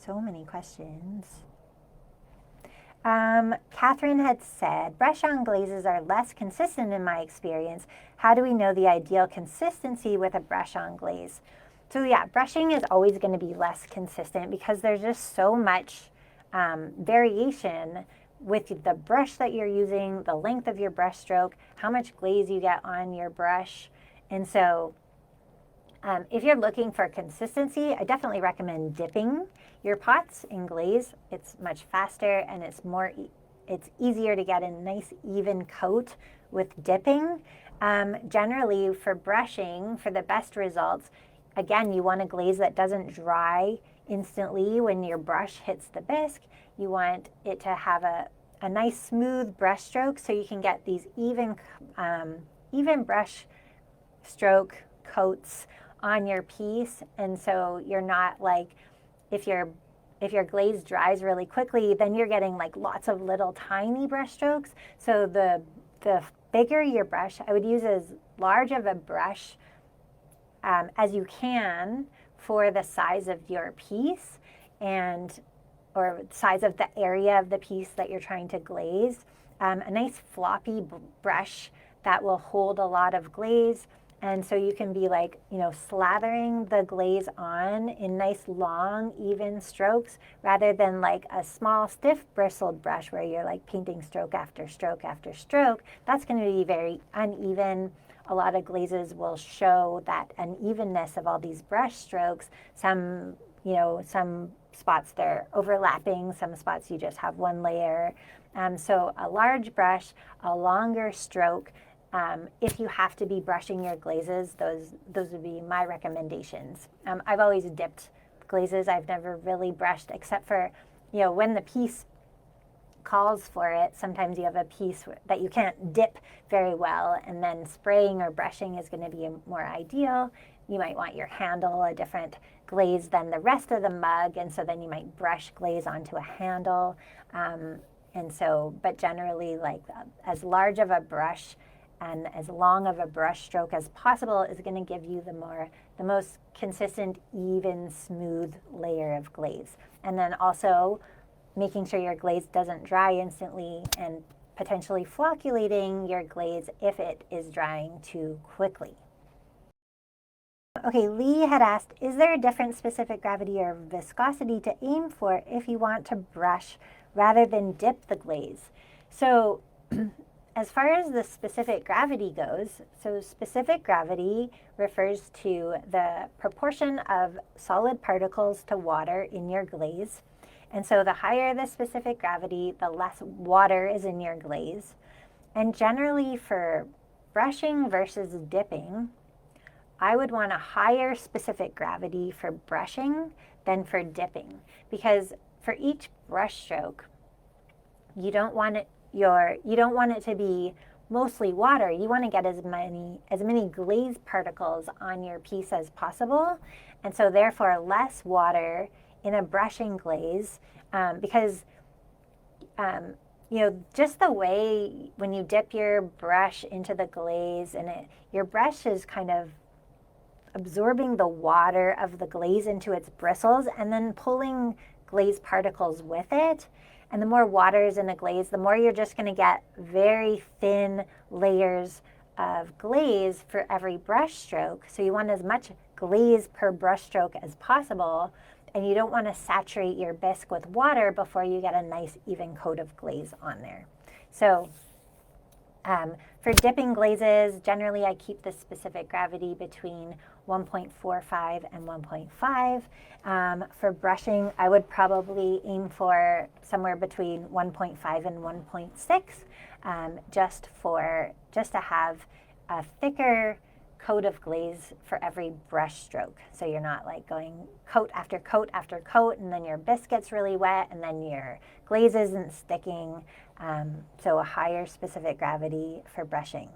so many questions. Catherine had said, brush-on glazes are less consistent in my experience. How do we know the ideal consistency with a brush-on glaze? So yeah, brushing is always going to be less consistent because there's just so much variation with the brush that you're using, the length of your brush stroke, how much glaze you get on your brush. And so if you're looking for consistency, I definitely recommend dipping your pots in glaze. It's much faster and it's easier to get a nice even coat with dipping. Generally for brushing, for the best results, again, you want a glaze that doesn't dry instantly when your brush hits the bisque. You want it to have a nice smooth brush stroke so you can get these even brush stroke coats on your piece. And so you're not like, if your glaze dries really quickly, then you're getting like lots of little tiny brush strokes. So the bigger your brush, I would use as large of a brush as you can for the size of your piece or size of the area of the piece that you're trying to glaze. A nice floppy brush that will hold a lot of glaze. And so you can be like, slathering the glaze on in nice long, even strokes rather than like a small, stiff bristled brush where you're like painting stroke after stroke after stroke. That's going to be very uneven. A lot of glazes will show that unevenness of all these brush strokes. Some spots they're overlapping, some spots you just have one layer. So a large brush, a longer stroke. If you have to be brushing your glazes, those would be my recommendations. I've always dipped glazes. I've never really brushed except for, when the piece calls for it. Sometimes you have a piece that you can't dip very well, and then spraying or brushing is going to be more ideal. You might want your handle a different glaze than the rest of the mug, and so then you might brush glaze onto a handle. But generally, like as large of a brush and as long of a brush stroke as possible is going to give you the most consistent, even, smooth layer of glaze. And then also making sure your glaze doesn't dry instantly and potentially flocculating your glaze if it is drying too quickly. Okay, Lee had asked, is there a different specific gravity or viscosity to aim for if you want to brush rather than dip the glaze? So as far as the specific gravity goes, so specific gravity refers to the proportion of solid particles to water in your glaze. And so the higher the specific gravity, the less water is in your glaze. And generally for brushing versus dipping, I would want a higher specific gravity for brushing than for dipping, because for each brush stroke, you don't want it to be mostly water. You want to get as many glaze particles on your piece as possible. And so therefore less water in a brushing glaze, because just the way when you dip your brush into the glaze and your brush is kind of absorbing the water of the glaze into its bristles and then pulling glaze particles with it. And the more water is in a glaze, the more you're just going to get very thin layers of glaze for every brush stroke. So you want as much glaze per brush stroke as possible, and you don't want to saturate your bisque with water before you get a nice even coat of glaze on there. So for dipping glazes, generally I keep the specific gravity between 1.45 and 1.5. For brushing, I would probably aim for somewhere between 1.5 and 1.6, just to have a thicker coat of glaze for every brush stroke. So you're not like going coat after coat after coat, and then your bisque gets really wet, and then your glaze isn't sticking. So a higher specific gravity for brushing.